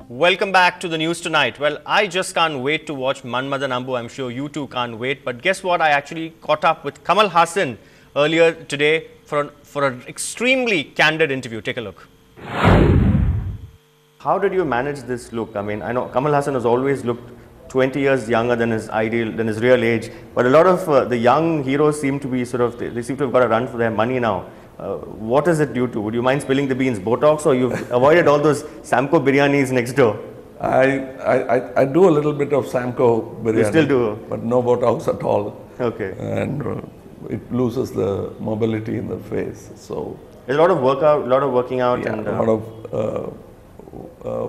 Welcome back to the news tonight. Well, I just can't wait to watch Manmadan Ambu. I'm sure you too can't wait. But guess what? I actually caught up with Kamal Haasan earlier today for an extremely candid interview. Take a look. How did you manage this look? I mean, I know Kamal Haasan has always looked 20 years younger than his real age. But a lot of the young heroes seem to be they seem to have got a run for their money now. What is it due to? Would you mind spilling the beans? Botox, or you've avoided all those Samco biryanis next door? I do a little bit of Samco biryani. You still do? But no Botox at all. Okay. And it loses the mobility in the face. So there's a lot of working out, yeah, and a lot of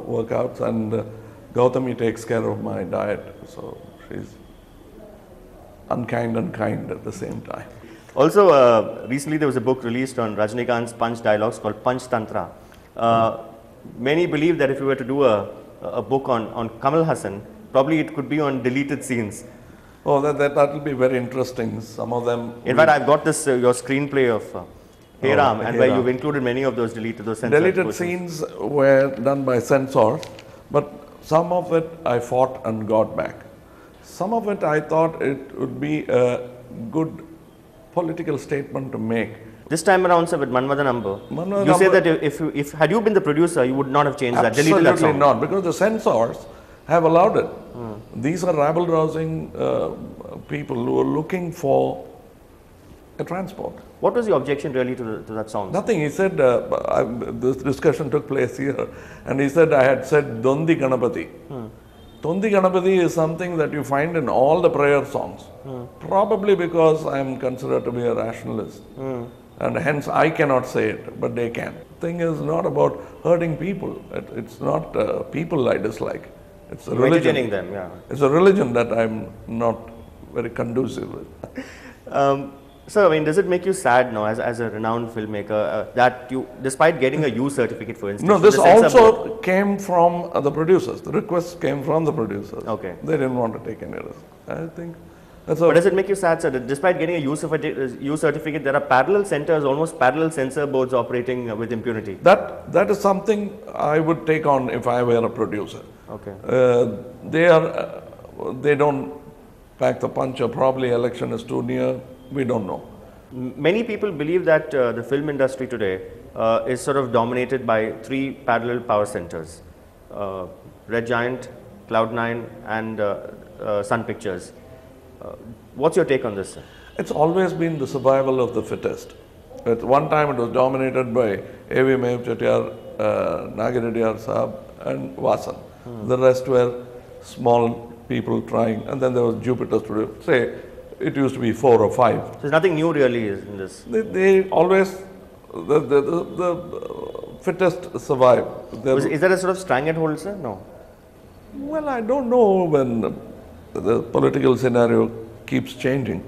workouts, and Gautami takes care of my diet. So she's unkind and kind at the same time. Also, recently there was a book released on Rajnikant's punch dialogues called Punch Tantra. Many believe that if you were to do a book on Kamal Haasan, probably it could be on deleted scenes. Oh, that will be very interesting. Some of them. In fact, I've got this your screenplay of Hey Ram, and where you've included many of those censored deleted portions. Scenes were done by censors, but some of it I fought and got back. Some of it I thought it would be a good political statement to make. This time around, sir, with Manmadan Ambu, you say that if had you been the producer, you would not have changed that, deleted that song. Absolutely not, because the censors have allowed it. These are rabble-rousing people who are looking for a transport. What was the objection really to that song? Nothing. He said, this discussion took place here, and he said I had said Dondi Ganapati. Dondi Ganapati is something that you find in all the prayer songs, probably because I am considered to be a rationalist, and hence I cannot say it, but they can. The thing is not about hurting people. It's not people I dislike. It's a religion. Entertaining them, yeah. It's a religion that I'm not very conducive with. So, I mean, does it make you sad now, as a renowned filmmaker, that you, despite getting a U certificate, for instance? No, this also came from the producers. The request came from the producers. Okay. They didn't want to take any risk. I think that's But does it make you sad, sir, that despite getting a U certificate, there are parallel centers, almost parallel censor boards operating with impunity? That is something I would take on if I were a producer. Okay. They don't pack the punch, or probably election is too near. We don't know. Many people believe that the film industry today is sort of dominated by three parallel power centers: Red Giant, Cloud9, and Sun Pictures. What's your take on this, sir? It's always been the survival of the fittest. At one time it was dominated by A.V. Mev Chettiar, Nagireddyar Saab, and Vasan. The rest were small people trying, and then there was Jupiter Studio. Say, it used to be 4 or 5. So there's nothing new really in this. They always, the fittest survive. Is there a sort of stranglehold, sir? No. Well, I don't know when the political scenario keeps changing.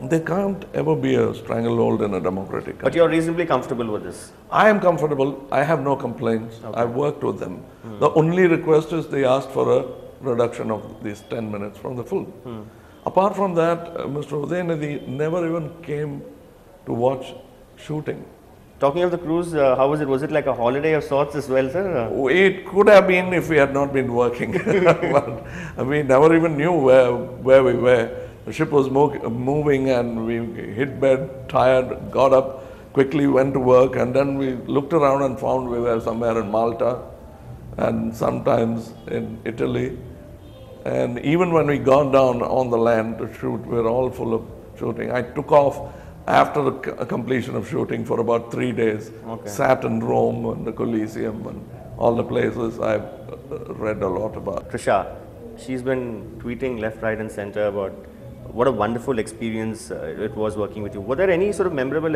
There can't ever be a stranglehold in a democratic country. But you're reasonably comfortable with this? I am comfortable. I have no complaints. Okay. I've worked with them. The only request is they asked for a reduction of these 10 minutes from the film. Apart from that, Mr. Udayanidhi never even came to watch shooting. Talking of the cruise, how was it? Was it like a holiday of sorts as well, sir? It could have been if we had not been working. But we never even knew where we were. The ship was moving, and we hit bed, tired, got up, quickly went to work, and then we looked around and found we were somewhere in Malta and sometimes in Italy. And even when we got down on the land to shoot, we were all full of shooting. I took off after the completion of shooting for about 3 days. Okay. Sat in Rome and the Colosseum and all the places I've read a lot about. Trisha, she's been tweeting left, right and center about what a wonderful experience it was working with you. Were there any sort of memorable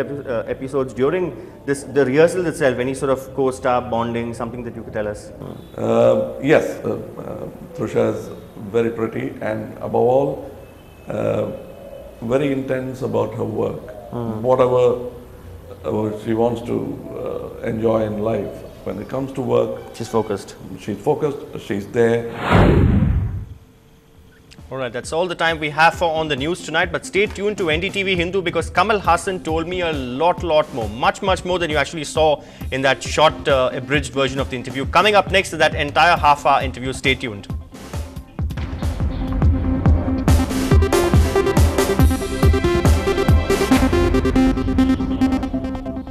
episodes during the rehearsal itself, any sort of co-star bonding, something that you could tell us? Yes, Trisha is very pretty, and above all, very intense about her work. Whatever she wants to enjoy in life, when it comes to work, she's focused. She's focused, she's there. Alright, that's all the time we have for On the News tonight, but stay tuned to NDTV Hindu because Kamal Hassan told me a lot more, much more than you actually saw in that short abridged version of the interview. Coming up next is that entire half-hour interview. Stay tuned.